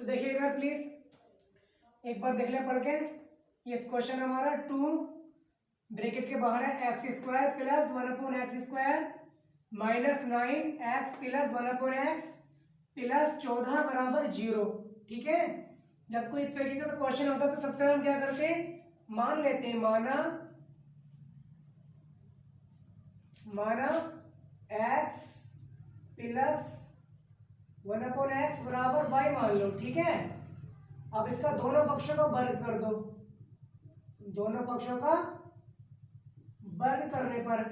तो देखिए इधर प्लीज एक बार देख ले पढ़ के। ये क्वेश्चन हमारा 2 ब्रैकेट के बाहर है x square plus 1/x square minus 9x plus 1/x plus 14 बराबर 0। ठीक है, जब कोई इस तरीके का क्वेश्चन होता है तो सबसे पहले हम क्या करते हैं, मान लेते हैं, माना x प्लस 1/x बराबर y मान लो। ठीक है, अब इसका दोनों पक्षों का वर्ग कर दो। दोनों पक्षों का वर्ग करने पर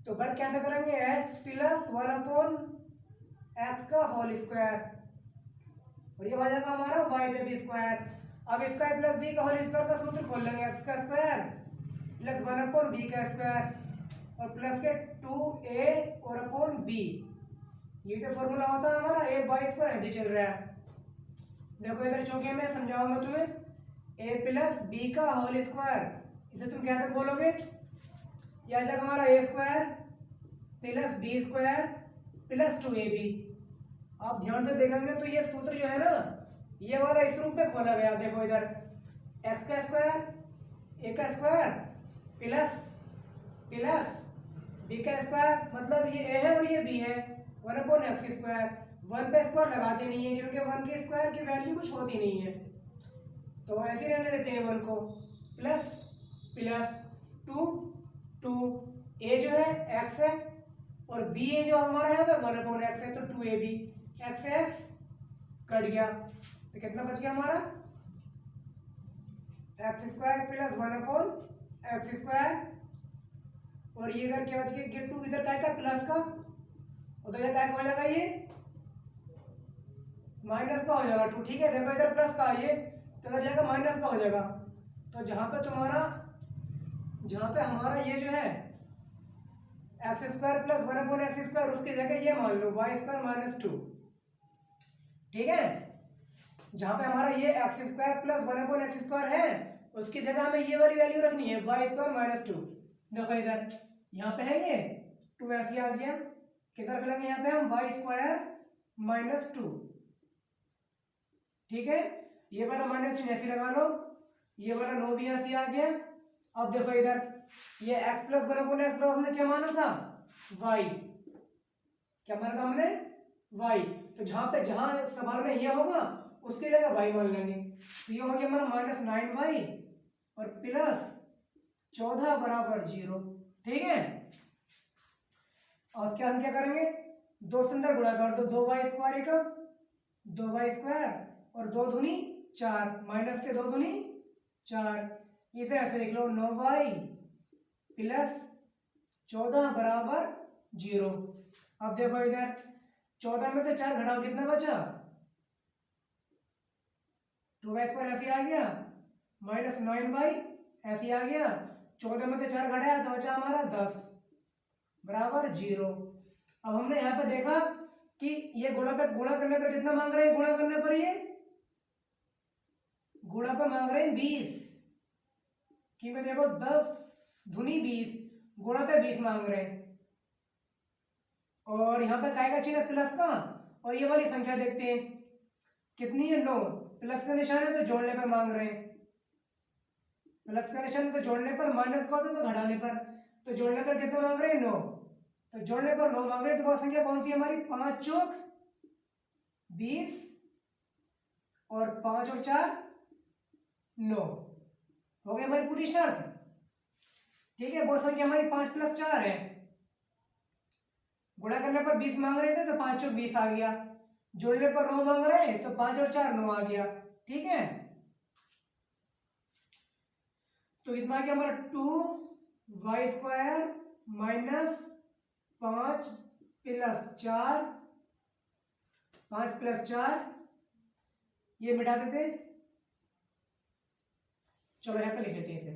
तो वर्ग कैसे करेंगे, x प्लस 1/x का होल स्क्वायर और ये हो जाएगा हमारा y पे भी स्क्वायर। अब स्क्वायर प्लस b का होल स्क्वायर का सूत्र खोल लेंगे, x का स्क्वायर प्लस 1/b का स्क्वायर और प्लस के 2a और अपॉन b। ये जो फॉर्मूला होता है हमारा a y स्क्वायर ऐसे चल रहा है। देखो इधर चौके में समझाऊंगा तुम्हें, a प्लस b का होल स्क्वायर इसे तुम क्या खोलोगे, यह आ जाएगा हमारा a square plus b square plus 2ab। आप ध्यान से देखेंगे तो ये सूत्र जो है ना, ये वाला इस रूप में खोला गया। देखो इधर x का स्क्वायर a का स्क्वायर प्लस प्लस b का स्क्वायर, मतलब ये a है और ये b है, 1/x स्क्वायर। 1 पे स्क्वायर लगाते नहीं है क्योंकि 1 के स्क्वायर की वैल्यू कुछ होती नहीं है, तो ऐसे रहने देते हैं 1 को। प्लस प्लस 2 a जो है x है और b है जो हमारा है 1/x है, तो 2ab। x कट गया तो कितना बच गया हमारा, x square plus 1/x square और ये इधर क्या बच गया, 2 इधर क्या का प्लस का उधर क्या हो जाएगा, ये माइनस का हो जाएगा 2। ठीक है, देखो इधर प्लस का ये तो इधर जाएगा माइनस का हो जाएगा। तो जहां पे हमारा ये जो है x square plus 1/x square, उसकी जगह ये मान लो y स्क्वायर माइनस 2। ठीक है, जहां पे हमारा ये x square plus 1/x square है उसकी जगह हमें ये वाली वैल्यू रखनी है y स्क्वायर माइनस 2। देखो इधर यहाँ पे है ये 2 ऐसे आ गया, किधर रखेंगे यहाँ पे हम y स्क्वायर माइनस 2। ठीक है, ये वाला माइनस चिन्ह ऐसे लगा लो, ये वाला 9 भी ऐसे आ गया। अब देखो इधर ये x प्लस 1/x हमने क्या माना था, y। क्या माना था हमने, y। तो जहां सवाल में ये होगा उसकी जगह y मान लेंगे। तो ये हो गया हमारा माइनस 9y और प्लस 14 बराबर 0। ठीक है, और क्या हम क्या करेंगे, दो से अंदर गुणा कर दो, 2y स्क्वायर एकम 2y स्क्वायर और 2 दूनी 4, माइनस के 2 दूनी 4, इसे ऐसे लिख लो 9y प्लस 14 बराबर 0। अब देखो इधर 14 में से 4 घटाओ, कितना बचा, 2y स्क्वायर ऐसे आ गया माइनस 9y ऐसे आ गया, 14 में से 4 घटाया तो बचा हमारा 10 बराबर 0। अब हमने यहाँ पे देखा कि ये गुणा करने पर कितना मांग रहे हैं, गुणा करने पर ये गुणा पे मांग रहे हैं 20, क्योंकि देखो 10 दूनी 20, गुणा पे 20 मांग रहे हैं। और यहाँ पे काय का चिन्ह प्लस का, और ये वाली संख्या देखते हैं कितनी है, 9। प्लस का निशान है तो जोड़ने पर मांग रहे हैं, प्लस का निशान तो जोड़ने पर, माइनस का तो घटाने पर, तो जोड़ने पर कितना मांग रहे हैं, 9। तो जोड़ने पर 9 मांग रहे हैं, तो वो संख्या कौन सी है हमारी, 5 चौक 20 और 5 और 4 9, हो गई हमारी पूरी शर्त। ठीक है, वो संख्या हमारी 5 प्लस 4 है, गुणा करने पर 20 मांग रहे थे तो 5 चौक 20 आ गया, जोड़ने पर 9 मांग रहे हैं तो 5 और 4 9 आ गया। ठीक है, तो इतना क्या हमारा 2y स्क्वायर माइनस 5 प्लस 4 ये मिटा देते, चलो यहाँ पे लिख लेते हैं इसे।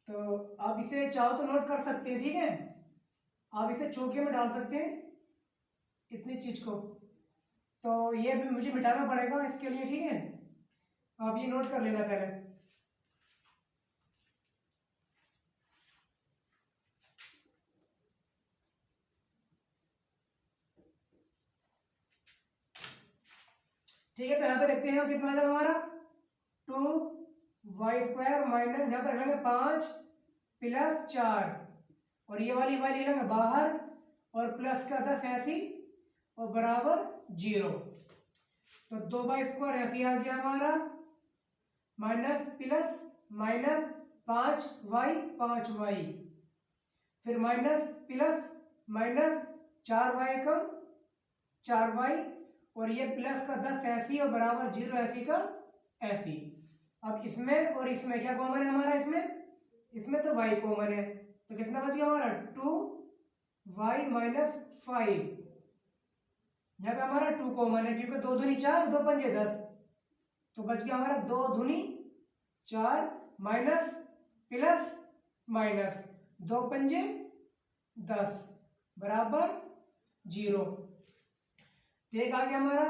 तो आप इसे चाहो तो नोट कर सकते हैं। ठीक है, आप इसे चौके में डाल सकते हैं इतनी चीज को, तो ये मुझे मिटाना पड़ेगा इसके लिए। ठीक है, आप ये नोट कर लेना पहले। ठीक है, तो यहाँ पे देखते हैं हम कितना आ जाएगा हमारा 2y² माइनस यहाँ पर रखेंगे 5 प्लस 4 और ये वाली लिख लेंगे बाहर और प्लस का 10 ऐसी और बराबर 0। तो 2y² ऐसी आ गया हमारा माइनस प्लस माइनस 5y फिर माइनस प्लस माइनस 4y कम 4y और ये प्लस का 10 ऐसी और बराबर 0 ऐसी का ऐसी। अब इसमें और इसमें क्या कॉमन है हमारा, इसमें तो y कॉमन है, तो कितना बच गया हमारा 2y माइनस 5। यहाँ पे हमारा 2 कॉमन है क्योंकि 2 दूनी 4 2 पंजे 10, तो बच गया हमारा 2 दूनी 4 माइनस प्लस माइनस 2 पंजे 10 बराबर 0। एक आ गया हमारा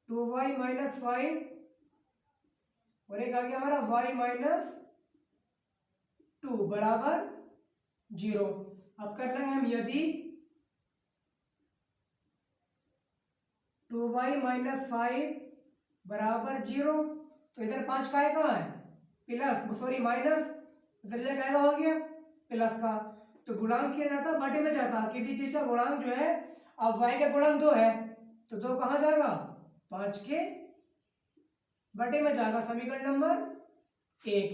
2y माइनस 5 और एक आ गया हमारा y माइनस 2 बराबर 0। अब कर लेंगे हम यदि 2y माइनस 5 बराबर 0 तो इधर 5 का है कहाँ है प्लस सॉरी माइनस, इधर जाएगा हो गया प्लस का, तो गुणांक किया जाता बटे में जाता, किसी चीज का गुणांक जो है अब y का गुणांक 2 है तो 2 कहाँ जाएगा 5 के बटे में जाएगा, समीकरण नंबर 1।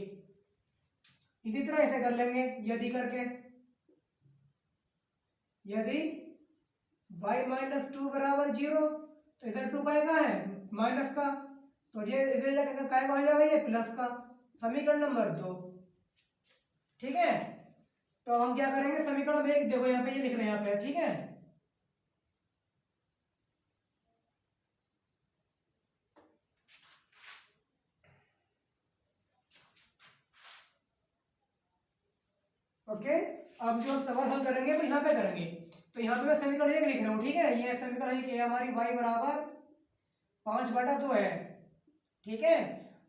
इसी तरह ऐसे कर लेंगे यदि करके, यदि y माइनस 2 बराबर 0 तो इधर 2 का है माइनस का, तो ये इधर जाकर काय का हो जाएगा ये प्लस का, समीकरण नंबर 2। ठीक है, तो हम क्या करेंगे समीकरण में एक देखो यहाँ पे ये लिख रहे हैं यहाँ पे, ठीक है ओके। अब जो सवाल हल करेंगे तो यहाँ पे करेंगे, तो यहाँ पे मैं समीकरण एक लिख रहा हूँ, ठीक है ये समीकरण एक है हमारी y बराबर 5/2 है। ठीक है,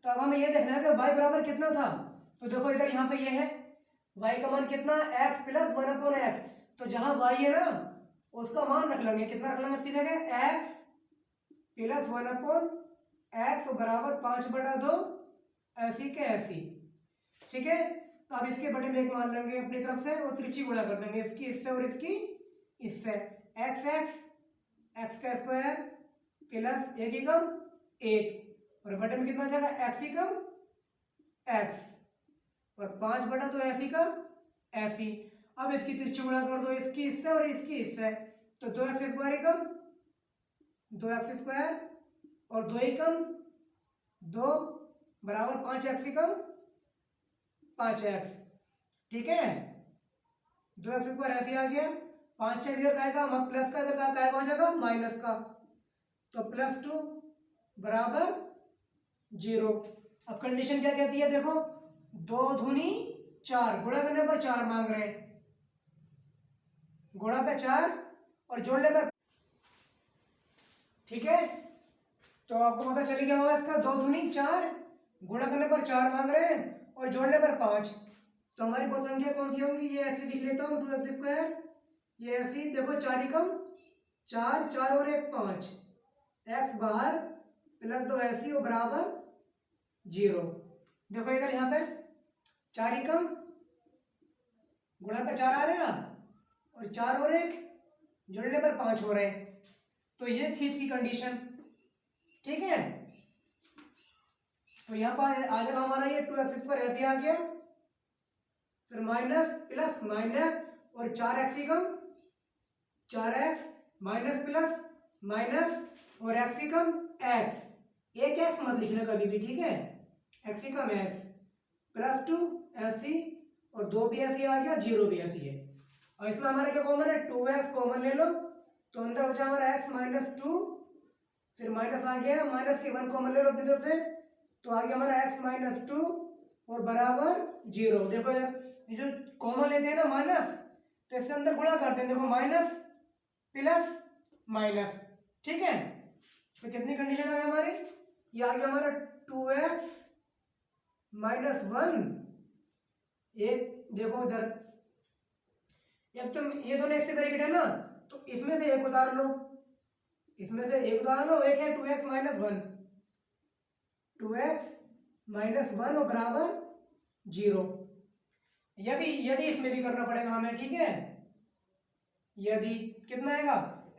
तो अब हमें ये देखना है कि y बराबर कितना था, तो देखो इधर यहाँ पे ये है y का मान कितना x प्लस 1/x, तो जहां y है ना उसका मान रख लेंगे, कितना रख लेंगे इसकी जगह x प्लस 1/x बराबर 5/2 ऐसी के ऐसी। ठीक है, तो अब इसके बटे में एक मान लेंगे अपनी तरफ से और त्रिची गुणा कर देंगे इसकी इससे और इसकी इससे, x का स्क्वायर प्लस 1 एकम 1 और बटे में कितना जाएगा x एकम x और 5/2 ऐसी का ऐसी। अब इसकी तिरछी गुणा कर दो इसकी इससे और इसकी इससे, तो 2x² एकम 2x² और 2 एकम 2 बराबर 5x एकम 5x। ठीक है, 2x² ऐसे आ गया, 5 इधर का आएगा प्लस का, इधर का हो जाएगा माइनस का, तो +2 बराबर 0। अब कंडीशन क्या कहती है देखो 2 दूनी 4 गुणा करने पर 4 मांग रहे हैं, गुणा पे 4 और जोड़ने पर, ठीक है तो आपको पता चल गया होगा इसका 2 दूनी 4 गुणा करने पर 4 मांग रहे हैं और जोड़ने पर 5, तो हमारी बहुत संख्या कौन सी होंगी, ये ऐसे लिख लेता हूँ 2x², ये ऐसी देखो 4 एकम 4 4 और 1 5 x बाहर प्लस 2 ऐसी और बराबर 0। देखो इधर यहाँ पे 4 एकम गुणा पे 4 आ रहेगा और 4 और 1 जोड़ने पर 5 हो रहे हैं, तो ये थी इसकी कंडीशन। ठीक है, तो यहाँ पर आ जाएगा हमारा ये 2x² ऐसे आ गया, फिर माइनस प्लस माइनस और 4x एकम 4x माइनस प्लस माइनस और x एकम x, एक x मत लिखना कभी भी, ठीक है x एकम x +2 ऐसी और 2 भी ऐसी आ गया 0 भी ऐसी है, और इसमें हमारा क्या कॉमन है 2x कॉमन ले लो, तो अंदर बचा हमारा x -2 फिर माइनस आ गया माइनस के 1 कॉमन ले लो अपनी तरफ से, तो आ गया हमारा x -2 और बराबर 0। देखो यार ये जो कॉमन लेते हैं ना माइनस, तो इससे अंदर गुणा करते हैं, देखो माइनस प्लस माइनस। ठीक है, तो कितनी कंडीशन आ गई हमारी, ये आ गया हमारा 2x -1, एक देखो इधर एक तो ये दोनों एक से ब्रैकेट है ना, तो इसमें से एक उतार लो, इसमें से एक उदाहरण लो, एक है 2x minus one, 2x minus one और बराबर 0। यदि इसमें भी करना पड़ेगा हमें, ठीक है। यदि कितना आएगा,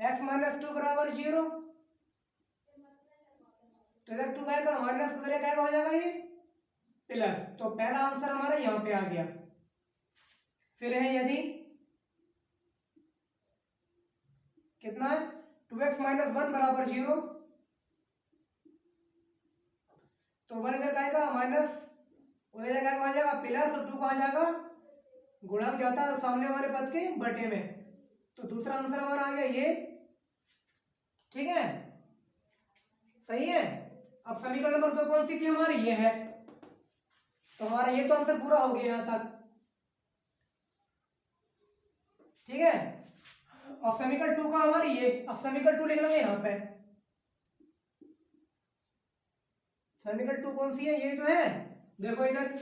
x माइनस टू बराबर 0, तो इधर 2 आएगा, माइनस उधर क्या हो जाएगा ये प्लस। तो पहला आंसर हमारा यहाँ पे आ गया। फिर है यदि कितना है, 2x माइनस वन बराबर 0, तो वन इधर का आएगा माइनस, उधर क्या हो जाएगा प्लस, और 2 कहाँ जाएगा, गुणक जाता है सामने वाले पद के बटे में। तो दूसरा आंसर हमारा आ गया ये, ठीक है, सही है। अब समीकरण नंबर 2 कौन सी थी हमारी, ये है। तो हमारा ये तो आंसर पूरा हो गया यहां तक, ठीक है। अब समीकरण 2 का हमारी ये, अब समीकरण 2 लिख लेंगे यहाँ पे। समीकरण 2 कौन सी है, ये तो है, देखो इधर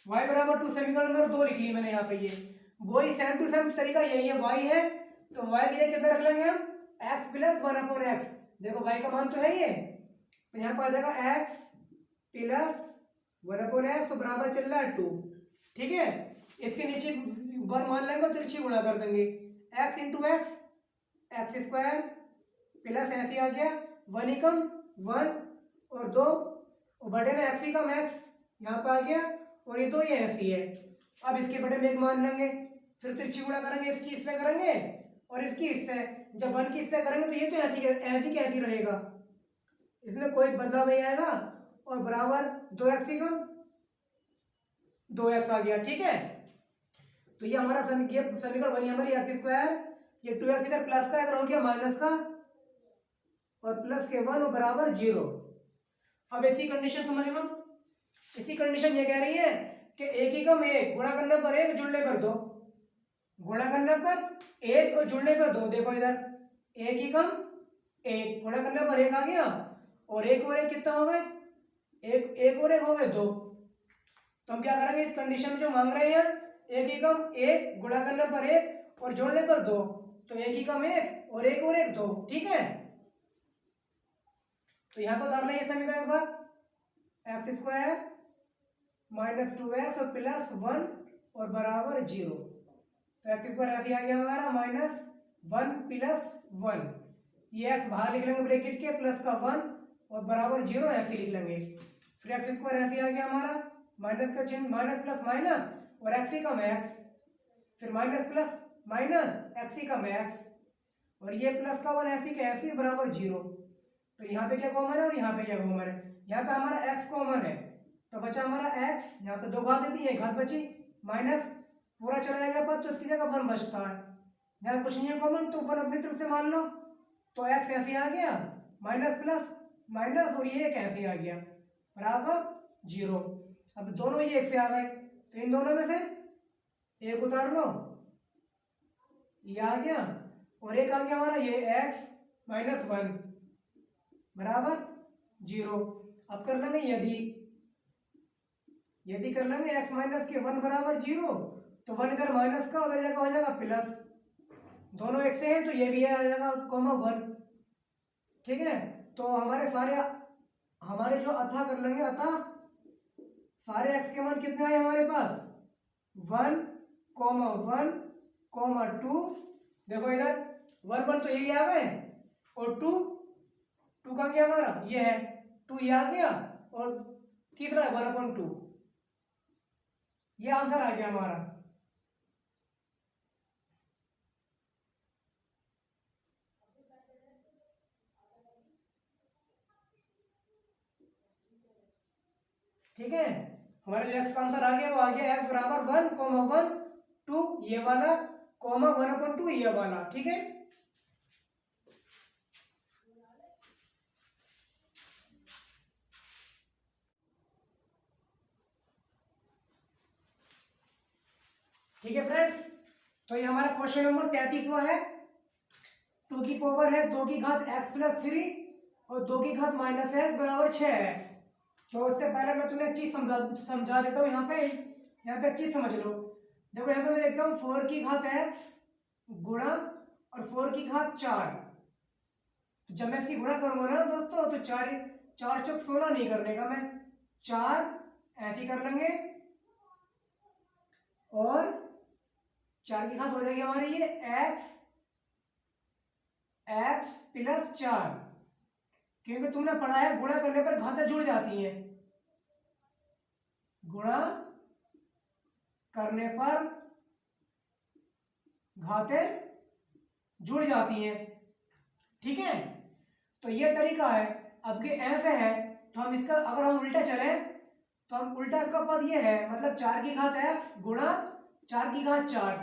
y बराबर 2, समीकरण नंबर 2 लिख ली मैंने यहाँ पे। ये वही सेम टू सेम तरीका यही है, y है तो y की जगह कितना रख लेंगे हम, x plus one upon x. देखो y का मान तो है ये, तो यहाँ पर आ जाएगा x plus one upon x, तो बराबर चल रहा है 2, ठीक है। इसके नीचे वन मान लेंगे, तिरछी गुणा कर देंगे, x into x, x square plus ऐसे आ गया, वन एकम वन और दो, और बड़े में एक्स ही कम एक्स यहाँ पे आ गया, और ये दो ये ऐसी है। अब इसके बड़े में एक मान लेंगे, फिर तिरछी गुणा करेंगे, इसकी इससे करेंगे और इसकी इससे। जब वन की इससे करेंगे तो ये तो ऐसी कैसी रहेगा, इसमें कोई बदलाव नहीं आएगा, और बराबर 2x ही कम 2x आ गया, ठीक है। तो ये हमारा समीकरण बनी हमारी एक्स स्क्वायर, ये 2x इधर प्लस का, इधर हो गया माइनस का, और प्लस के 1 और बराबर 0। अब ऐसी कंडीशन समझ लो, इसी कंडीशन ये कह रही है कि एक ही कम एक, गुणा करने पर एक, जुड़ने पर दो, गुणा करने पर एक और जुड़ने पर दो। देखो इधर एक ही कम एक, गुणा करने पर एक आ गया, और एक कितना हो गए, एक और एक हो गए 2। तो हम क्या करेंगे, इस कंडीशन में जो मांग रहे हैं, एक ही कम एक, गुणा करने पर एक और जोड़ने पर 2, तो एक ही कम एक और एक 2, ठीक है। तो यहाँ पर उतार लेंगे समीकरण एक बार, एक्स स्क्वायर माइनस 2x और प्लस 1 और बराबर 0। तो एक्स स्क्वायर ऐसे आ गया हमारा माइनस 1 प्लस 1, ये एक्स बाहर लिख लेंगे ब्रैकेट के, प्लस का 1 और बराबर 0 ऐसे लिख लेंगे। फिर एक्स स्क्वायर ऐसे आ गया हमारा, माइनस का चिन्ह, माइनस प्लस माइनस और एक्स ही कम एक्स, फिर माइनस प्लस माइनस एक्स ही कम एक्स, और ये प्लस का 1 ऐसी का ऐसी बराबर 0। तो यहाँ पे क्या कॉमन है और यहाँ पे क्या कॉमन है, यहाँ पे हमारा x कॉमन है, तो बचा हमारा x, यहाँ पे दो घात देती है, घात बची, माइनस पूरा चला जाएगा पद, तो इसकी जगह 1 बचता है। यहाँ कुछ नहीं है कॉमन, तो 1 अपनी तरफ से मान लो, तो x ऐसे आ गया, माइनस प्लस माइनस और ये एक ऐसे आ गया बराबर 0। अब दोनों ये एक से आ गए, तो इन दोनों में से एक उतार लो, ये आ गया, और एक आ गया हमारा ये x माइनस 1 बराबर 0। अब कर लेंगे यदि कर लेंगे x माइनस के 1 बराबर 0, तो 1 इधर माइनस का, उधर जाकर हो जाएगा प्लस, दोनों एक से हैं तो ये भी आ जाएगा कॉमा 1, ठीक है। तो हमारे जो अतः कर लेंगे, अतः सारे x के मान कितने आए हमारे पास, 1 कॉमा 1 कॉमा 2, देखो इधर 1 1 तो यही आ गए, और 2 का क्या हमारा ये है 2, ये आ गया, और तीसरा है 1/2, ये आंसर आ गया हमारा। ठीक है, हमारा जो x का आंसर आ गया वो आ गया x बराबर 1 कॉमा 1 2 ये वाला कॉमा 1/2 ये वाला, ठीक है। ठीक है फ्रेंड्स, तो ये हमारा क्वेश्चन नंबर 33वां है। 2 की पावर है 2 की घात x प्लस 3 और 2 की घात माइनस x बराबर 6 है। तो उससे पहले मैं तुम्हें एक चीज समझा देता हूँ। यहाँ पे एक चीज समझ लो। देखो यहाँ पे मैं लिखता हूँ 4 की घात x गुणा और 4 की घात 4, तो जब मैं इसकी गुणा करूंगा ना दोस्तों, तो 4×4 = 16 नहीं करने का मैं, 4 ऐसी कर लेंगे और 4 की घात हो जाएगी हमारी ये x + 4, क्योंकि तुमने पढ़ा है गुणा करने पर घातें जुड़ जाती हैं, गुणा करने पर घातें जुड़ जाती हैं, ठीक है। तो ये तरीका है। अब ये ऐसे है तो हम इसका अगर हम उल्टा चले तो हम उल्टा इसका पद ये है, मतलब 4 की घात x गुणा 4 की घात 4,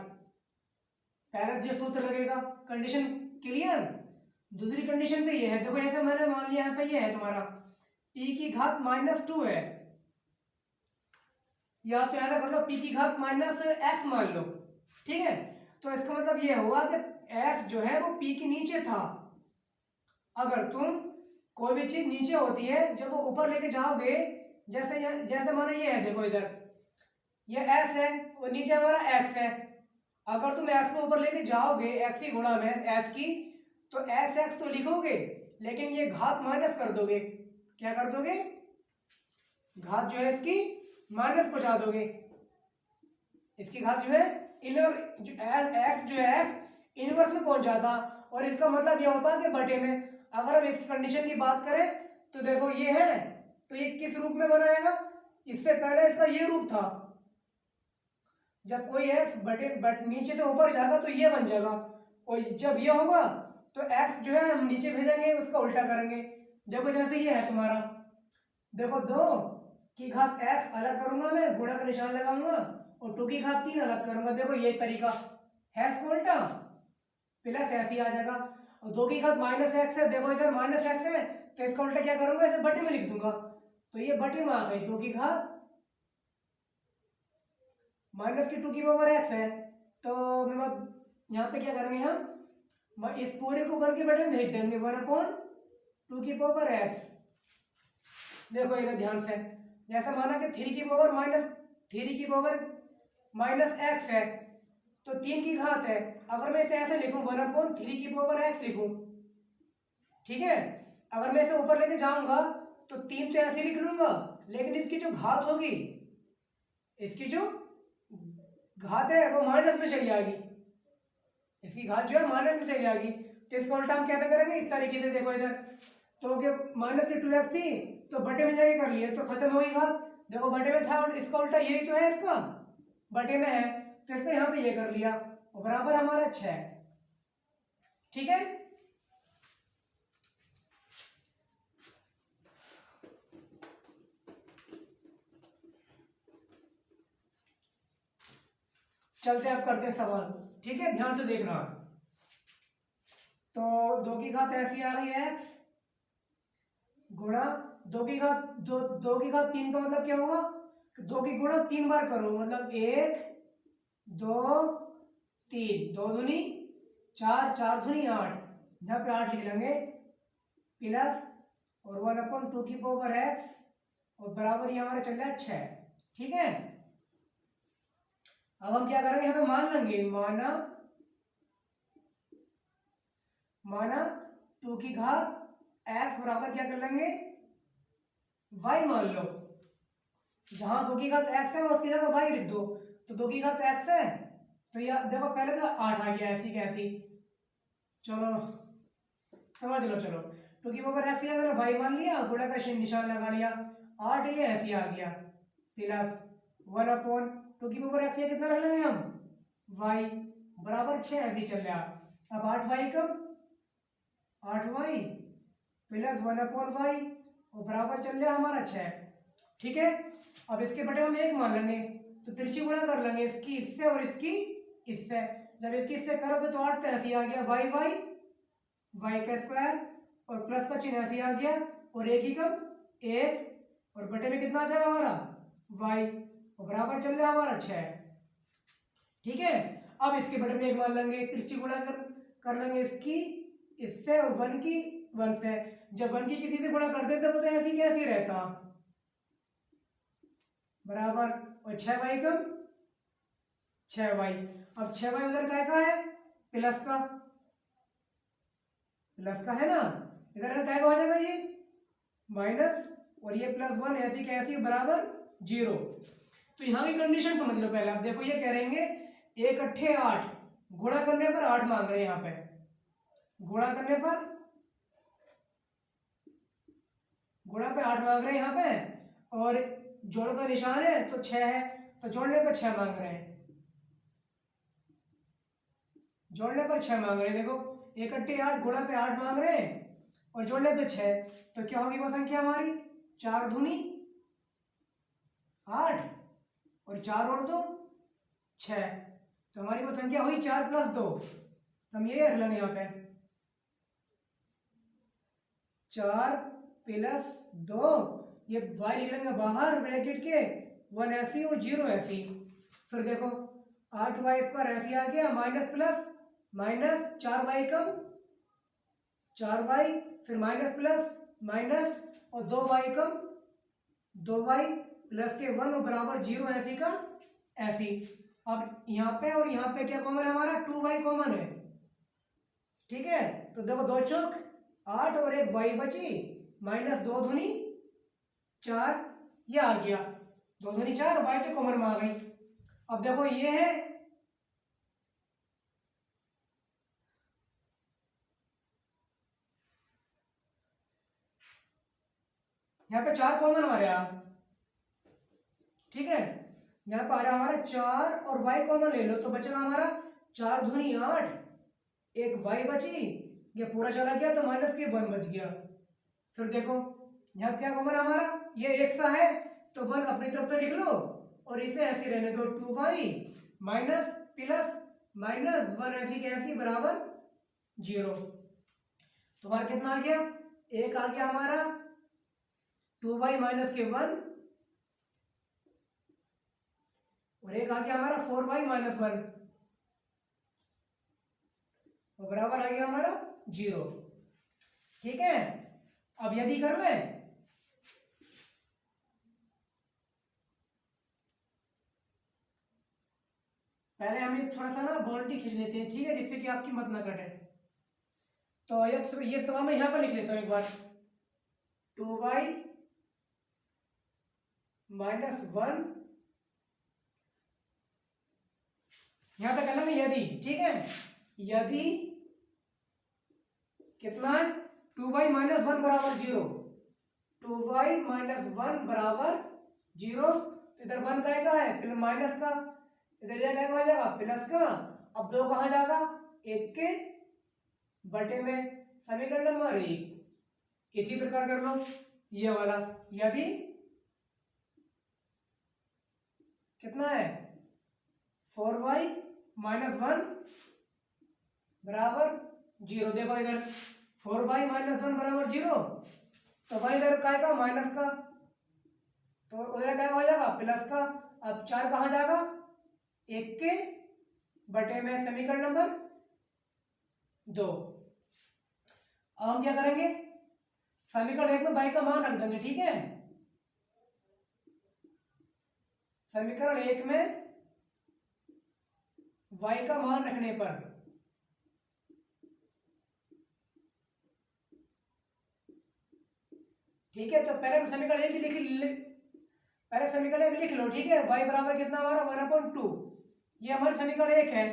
पहले जो सूत्र लगेगा। Condition clear. दूसरी कंडीशन पे ये है, देखो ऐसे मैंने मान लिया यहाँ पे ये है तुम्हारा p की घात -2 है, या तो ऐसा कर लो p की घात -x मान लो, ठीक है। तो इसका मतलब ये हुआ कि x जो है वो p के नीचे था। अगर तुम कोई भी चीज नीचे होती है, जब वो ऊपर लेके जाओगे, जैसे माना ये है, देखो इधर ये s है और नीचे हमारा x है। अगर तुम x को ऊपर लेके जाओगे x की गुणा में s की, तो sx तो लिखोगे, लेकिन ये घात माइनस कर दोगे। क्या कर दोगे? घात जो है इसकी माइनस पहुंचा दोगे। इसकी घात जो है x जो है x इनवर्स में पहुंच जाता, और इसका मतलब ये होता है कि बटे में। अगर हम इसकी कंडीशन की बात करें तो देखो ये है, तो ये किस रूप में बनाएगा? इससे पहले इसका ये रूप था, जब कोई x नीचे से ऊपर जाएगा तो ये बन जाएगा, और जब ये होगा तो x जो है हम नीचे भेजेंगे, उसका उल्टा करेंगे। देखो जैसे ये है तुम्हारा, देखो 2 की घात x अलग करूंगा मैं, गुणा का निशान लगाऊंगा, और 2 की घात 3 अलग करूंगा। देखो ये तरीका है, इसको उल्टा प्लस ऐसे ही आ जाएगा। और 2 की घात -x है, देखो इधर -x है, तो इसका उल्टा क्या करूंगा? इसे बटे में लिख दूंगा, तो ये बटे में आ गई 2 की घात -2 है। तो मतलब यहाँ पे क्या करेंगे हम, इस पूरे को 1 के बटे में भेज देंगे, 1/2 देखो इधर ध्यान से, जैसा माना कि 3 की पावर -x है, तो 3 की घात है। अगर मैं इसे ऐसे लिखूं 1/3 लिखूं, ठीक है। अगर मैं इसे ऊपर लेके जाऊंगा तो 3 तो ऐसे लिख लूंगा, लेकिन इसकी जो घात होगी, इसकी जो घात है वो माइनस में चली जाएगी, इसकी घात जो है माइनस में चली जाएगी। तो इसको उल्टा हम कैसे करेंगे? इस तरीके से, देखो इधर तो -2x थी, तो बटे में जाके कर लिए तो खत्म हो गई घात। देखो बटे में था और इसका उल्टा यही तो है, इसका बटे में है, तो इसने यहाँ पे ये कर लिया, और बराबर हमारा 6, ठीक है। चलते अब करते हैं सवाल, ठीक है, ध्यान से देखना। तो 2 की घात ऐसी आ गई x गुणा 2 की घात 3 का मतलब क्या हुआ? 2 की गुणा 3 बार करो, मतलब 1 2 3, 2 दूनी 4, 4 दूनी 8, यहाँ पे 8 लिख लेंगे, प्लस और 1/2 और बराबर ये हमारा चल रहा है 6, ठीक है। अब हम क्या करेंगे? यहाँ पे मान लेंगे, माना 2 की घात x बराबर क्या कर लेंगे? y मान लो। जहां 2 की घात x है उसकी जगह y लिख दो, तो 2 की घात x है, तो यह देखो पहले तो 8 आ गया, ऐसी कैसी, चलो समझ लो, चलो 2 की पावर x मैंने y मान लिया, गुणा का निशान लगा लिया, 8 ये ऐसे आ गया, प्लस 1/2 की पावर x कितना रख लेंगे हम? y बराबर 6 ऐसे चल रहा। अब 8y कब? 8y प्लस 1/y और बराबर चल रहा हमारा 6, ठीक है। अब इसके बटे हम 1 मान लेंगे, तो तिरछी गुणा कर लेंगे, इसकी इससे और इसकी इससे। जब इसकी इससे करोगे तो 8 तो ऐसे आ गया y का स्क्वायर, और प्लस का चिन्ह ऐसे आ गया, और 1 ही कब? 1, और बटे में कितना आ जाएगा हमारा? y, और बराबर चल रहा है हमारा 6, ठीक है। अब इसके बटे में 1 मान लेंगे, तिरछी गुणा कर लेंगे इसकी इससे और 1 की 1 से। जब 1 की किसी से गुणा कर देते तो ऐसी कैसी रहता, बराबर, और 6y कब? 6y। अब 6y उधर का है, प्लस का है ना, इधर क्या हो जाएगा ये माइनस और ये +1 ऐसी कैसी बराबर 0। तो यहाँ की कंडीशन समझ लो पहले। आप देखो ये कह रहेंगे 1 अट्ठे 8, गुणा करने पर 8 मांग रहे हैं यहाँ पे, गुणा करने पर 8 मांग रहे हैं यहाँ पे, और जोड़ का निशान है तो 6 है, तो जोड़ने पर 6 मांग रहे हैं, जोड़ने पर 6 मांग रहे हैं। देखो 1 अट्ठे 8, गुणा पे 8 मांग रहे हैं और जोड़ने पे 6, तो क्या होगी वो संख्या हमारी 4 दूनी 8 और 4 और 2 6, तो हमारी वो संख्या हुई 4 + 2। तो हम ये रख लेंगे यहाँ पे 4 + 2, ये y लिख लेंगे बाहर ब्रैकेट के, 1 ऐसी और 0 ऐसी। फिर देखो 8y² ऐसी आ गया, माइनस प्लस माइनस 4y कम 4y, फिर माइनस प्लस माइनस और 2y कम 2y प्लस के 1 और बराबर 0 ऐसी का ऐसी। अब यहाँ पे और यहाँ पे क्या कॉमन है हमारा 2y कॉमन है, ठीक है। तो देखो 2 चौक 8 और एक y बची, माइनस 2 दूनी 4, ये आ गया 2 दूनी 4, y तो कॉमन में आ गई। अब देखो ये है यहाँ पे 4 कॉमन आ रहा है, ठीक है। यहाँ पे आ रहा हमारा 4 और y कॉमन ले लो, तो बचेगा हमारा 4 दूनी 8, एक y बची, ये पूरा चला गया तो माइनस के 1 बच गया। फिर देखो यहाँ क्या कॉमन हमारा, ये एक सा है तो 1 अपनी तरफ से लिख लो और इसे ऐसे रहने दो, 2y माइनस प्लस माइनस 1 ऐसी कैसी बराबर 0। तुम्हारा कितना आ गया, एक आ गया हमारा 2y माइनस के 1 और एक आ गया हमारा 4y माइनस 1 और बराबर आ गया हमारा 0, ठीक है। अब यदि कर ले, पहले हम ये थोड़ा सा ना बाउंड्री खींच लेते हैं, ठीक है, जिससे कि आपकी मत ना कटे। तो ये सवाल मैं यहाँ पर लिख लेता हूँ एक बार, 2y माइनस 1, यहां पे करना है यदि, ठीक है, यदि कितना है 2y माइनस 1 बराबर 0, 2y माइनस 1 बराबर 0, तो इधर 1 का है फिर माइनस का, इधर क्या हो जाएगा प्लस का। अब 2 कहाँ जाएगा, 1 के बटे में, समीकरण नंबर 1। इसी प्रकार कर लो ये वाला, यदि कितना है 4y माइनस 1 बराबर 0। देखो इधर 4y माइनस 1 बराबर 0, तो भाई इधर क्या का माइनस का, तो उधर क्या हो जाएगा प्लस का। अब 4 कहाँ जाएगा, 1 के बटे में, समीकरण नंबर 2। अब हम क्या करेंगे, समीकरण 1 में y का मान रख देंगे, ठीक है। समीकरण 1 में y का मान रखने पर ठीक है, तो पहले समीकरण 1 पहले समीकरण 1 लिख लो, ठीक है। y बराबर कितना हमारा 1/2, ये हमारे समीकरण 1 है।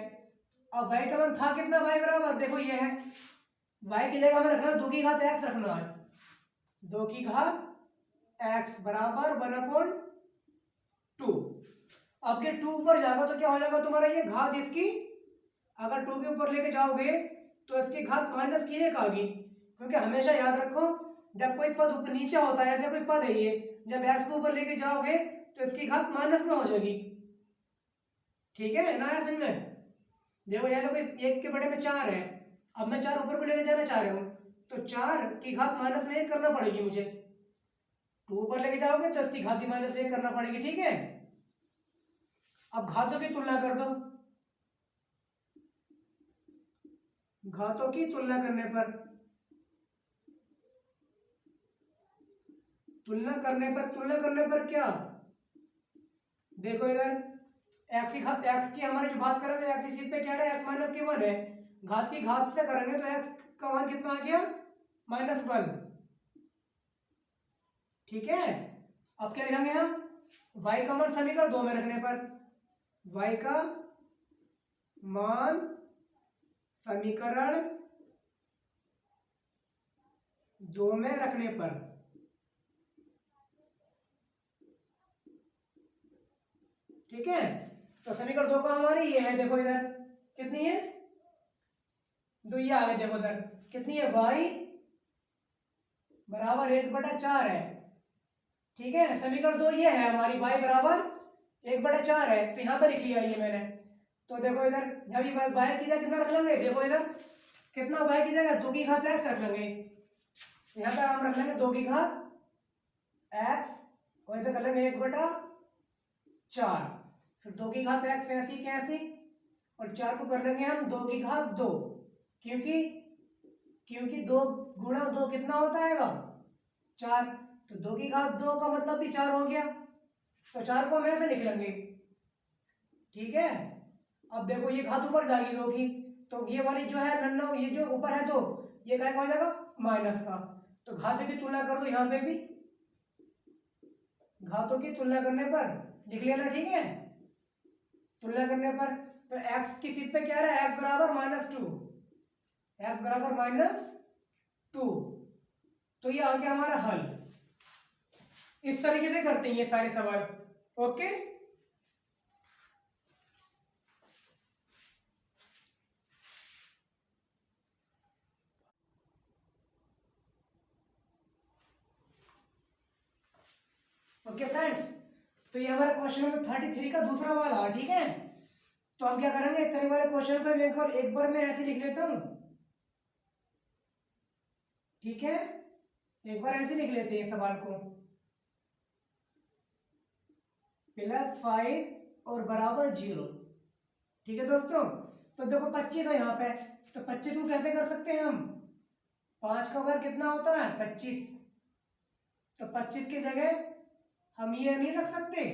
अब y का मान था कितना, y बराबर देखो ये है, y की जगह हमें रखना 2 की घात x रखना है, 2 की घात x बराबर 1/2। अब ये 2 ऊपर जाएगा तो क्या हो जाएगा तुम्हारा, ये घात इसकी, अगर 2 के ऊपर लेके जाओगे तो इसकी घात माइनस की 1 आ गई, क्योंकि हमेशा याद रखो जब कोई पद ऊपर नीचे होता है, ऐसे कोई पद है ये, जब x को ऊपर लेके जाओगे तो इसकी घात माइनस में हो जाएगी, ठीक है ना। समझ में देखो, या तो 1 के बटे में 4 है, अब मैं 4 ऊपर को लेके जाना चाह रहा हूँ, तो 4 की घात माइनस में 1 करना पड़ेगी मुझे, 2 ऊपर लेके जाओगे तो इसकी घात माइनस में 1 करना पड़ेगी, ठीक है। अब घातों की तुलना कर दो, घातों की तुलना करने पर क्या, देखो इधर x की हमारी जो बात कर रहे थे, x इसी पे क्या है, x माइनस के 1 है, घात की घात से करेंगे तो x का मान कितना आ गया -1। ठीक है, अब क्या लिखेंगे हम, y का मान समीकरण 2 में रखने पर, y का मान समीकरण 2 में रखने पर, ठीक है। तो समीकरण 2 का हमारी ये है, देखो इधर कितनी है, 2 ये आ गए, देखो इधर कितनी है, y बराबर 1/4 है। ठीक है, समीकरण 2 ये है हमारी, y बराबर 1/4 है। तो यहाँ पर लिख लिया ये मैंने। तो देखो इधर अभी y की जगह कितना रख लेंगे, देखो इधर कितना, y की जगह 2 की घात x रख लेंगे। यहाँ पर हम रख लेंगे 2 की घात x, और इधर कर लेंगे 1/4, फिर 2 की घात x ऐसी कैसी, और 4 को कर लेंगे हम 2 की घात 2, क्योंकि 2 गुणा 2 कितना होता है 4, तो 2 की घात 2 का मतलब भी 4 हो गया, तो 4 को हम ऐसे लिख लेंगे। ठीक है, अब देखो ये घात ऊपर जाएगी 2 की, तो ये वाली जो है नन्ना, ये जो ऊपर है 2, ये क्या हो जाएगा, माइनस का। तो घातों की तुलना कर दो, यहाँ पे भी घातों की तुलना करने पर लिख लेना। ठीक है, तुलना करने पर तो x की सीट पे क्या रहा है, x बराबर -2, x बराबर -2, तो ये आ गया हमारा हल। इस तरीके से करते हैं ये सारे सवाल। ओके, ओके फ्रेंड्स, तो ये हमारा क्वेश्चन नंबर 33 का दूसरा वाला। ठीक है, तो हम क्या करेंगे, इस तरह वाले क्वेश्चन को एक बार मैं ऐसे लिख लेता हूं। ठीक है, एक बार ऐसे लिख लेते हैं सवाल को, +5 और बराबर 0। ठीक है दोस्तों, तो देखो 25 है यहाँ पे, तो 25 को कैसे कर सकते हैं हम, 5 का वर्ग कितना होता है 25, तो 25 की जगह हम ये नहीं रख सकते,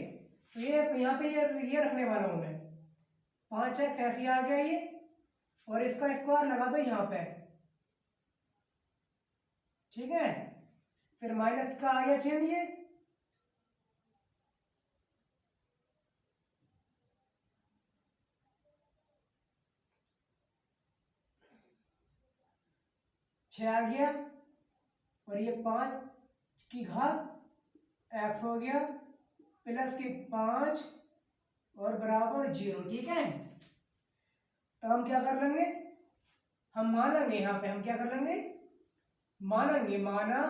तो ये यहाँ पे ये रखने वाला हूं मैं, 5 है कैसे आ गया ये, और इसका स्क्वायर लगा दो यहाँ पे। ठीक है, फिर माइनस का आ गया चिन्ह, ये 6 आ गया, और ये 5 की घात x हो गया, प्लस की 5 और बराबर 0। ठीक है, तो हम क्या कर लेंगे, हम मानेंगे, यहाँ पे हम क्या कर लेंगे, मानेंगे, माना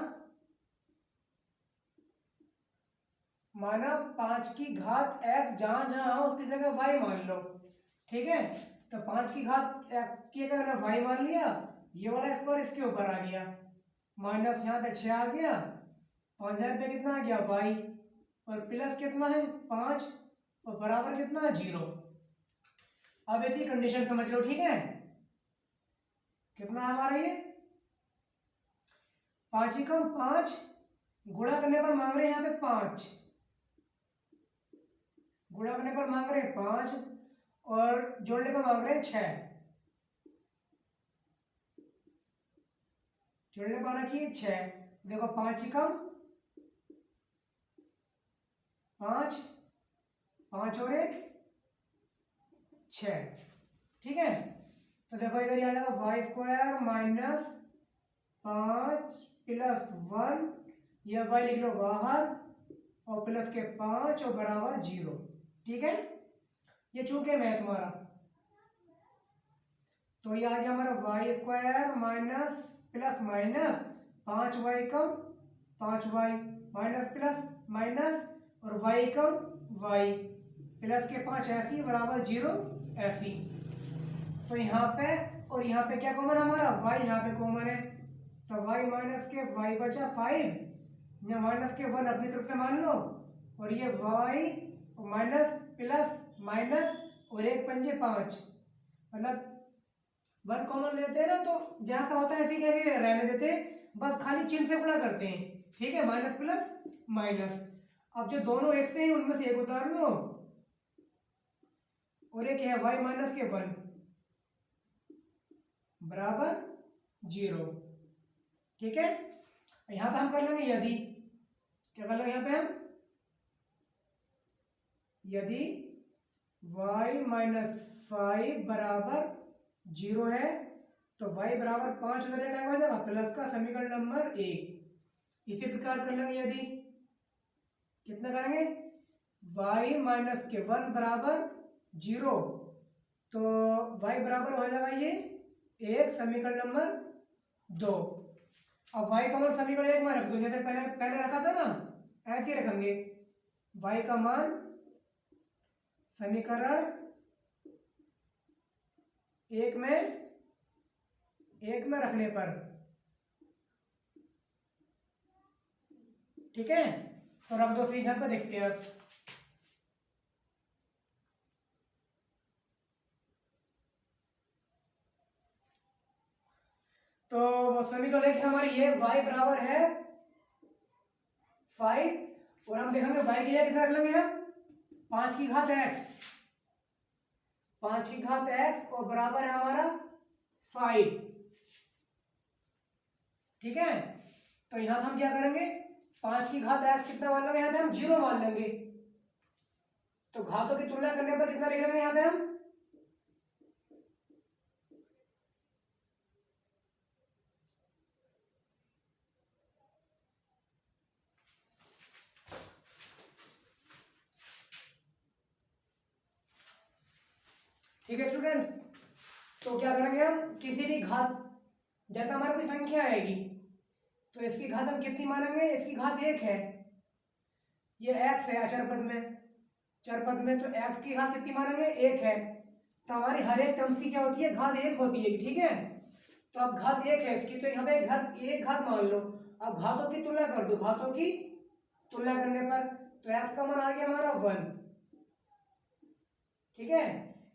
5 की घात x, जहां जहां उसकी जगह y मान लो। ठीक है, तो 5 की घात x की जगह y मान लिया, ये वाला स्क्वायर इसके ऊपर आ गया, माइनस यहाँ पे 6 आ गया, 5 पे कितना आ गया y, और प्लस कितना है 5, और बराबर कितना है 0। अब ऐसी कंडीशन समझ लो। ठीक है, कितना है हमारा ये, 5 एकम 5, गुणा करने पर मांग रहे हैं यहाँ पे 5, गुणा करने पर मांग रहे हैं 5, और जोड़ने पर मांग रहे हैं 6, जोड़ने पर आना चाहिए 6। देखो 5 एकम 5, 5 और 1 6। ठीक है, तो देखो इधर आ जाएगा y² माइनस 5 प्लस 1, यह y लिख लो बाहर, और प्लस के 5 और बराबर 0। ठीक है, ये चूके में है तुम्हारा, तो ये आ गया हमारा y² minus plus minus 5y कम 5y, माइनस प्लस माइनस, और y कम y, प्लस के 5 ऐसी बराबर 0 ऐसी। तो यहाँ पे और यहाँ पे क्या कॉमन है हमारा, y यहाँ पे कॉमन है, तो y माइनस के y बचा 5, या माइनस के 1 अपनी तरफ से मान लो, और ये y माइनस प्लस माइनस, और 1 पंजे 5, मतलब 1 कॉमन लेते हैं ना, तो जैसा होता है ऐसे कैसे रहने देते हैं, बस खाली चिन्ह से गुणा करते हैं। ठीक है, माइनस प्लस माइनस, अब जो दोनों एक से हैं उनमें से एक उतार लो, और एक है y माइनस के 1 बराबर 0। ठीक है, यहाँ पे हम कर लेंगे यदि, क्या कर लेंगे यहाँ पे हम, यदि y माइनस 5 बराबर 0 है तो y बराबर 5 हो जाएगा, क्या हो जाएगा, प्लस का समीकरण नंबर 1। इसी प्रकार कर लेंगे यदि, कितना करेंगे, y माइनस के 1 बराबर 0, तो y बराबर हो जाएगा ये 1 समीकरण नंबर 2। अब y का मान समीकरण 1 में रख दो, जैसे पहले पहले रखा था ना, ऐसे ही रखेंगे। y का मान समीकरण 1 में रखने पर, ठीक है, तो रख दो। फिर यहाँ पे देखते हैं अब, तो समीकरण 1 हमारी ये y बराबर है 5, और हम देखेंगे y की जगह कितना रख लेंगे हम, 5 की घात x, 5 की घात x और बराबर है हमारा 5, ठीक है। तो यहां हम क्या करेंगे, 5 की घात x कितना मान लेंगे, यहाँ पे हम 0 मान लेंगे, तो घातों की तुलना करने पर कितना लिख लेंगे यहाँ पे हम, ठीक है स्टूडेंट्स। तो क्या करेंगे हम, किसी भी घात, जैसा हमारी कोई संख्या आएगी तो इसकी घात हम कितनी मानेंगे, इसकी घात 1 है, ये x है अचर पद में, चर पद में, तो x की घात कितनी मानेंगे, 1 है, तो हमारी हर एक टर्म्स की क्या होती है, घात 1 होती है, ठीक है। तो अब घात 1 है इसकी, तो यहाँ पे घात 1 घात मान लो। अब घातों की तुलना कर दो, घातों की तुलना करने पर तो x का मान आ गया हमारा 1, ठीक है।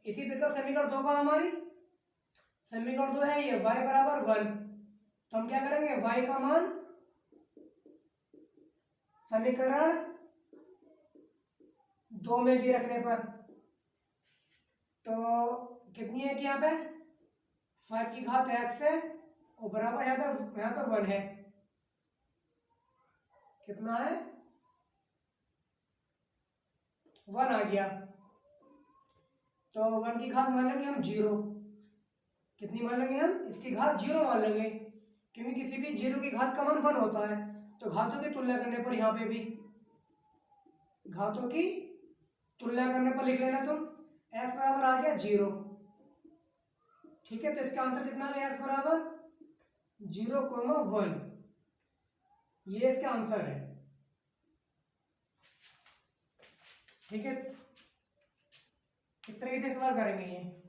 इसी प्रकार समीकरण 2 का हमारी समीकरण 2 है ये y बराबर 1, तो हम क्या करेंगे, y का मान समीकरण 2 में भी रखने पर, तो कितनी है कि यहाँ पे 5 की घात x है और बराबर यहाँ पे 1 है, कितना है 1 आ गया, तो 1 की घात मान लेंगे हम 0, कितनी मान लेंगे हम, इसकी घात 0 मान लेंगे, क्योंकि किसी भी 0 की घात का मान 1 होता है। तो घातों की तुलना करने पर यहाँ पे भी घातों की तुलना करने पर लिख लेना तुम, x बराबर आ गया 0, ठीक है। तो इसका आंसर कितना है, x बराबर 0,1, ये इसका आंसर है, ठीक है। इस तरीके से सवाल करेंगे ये।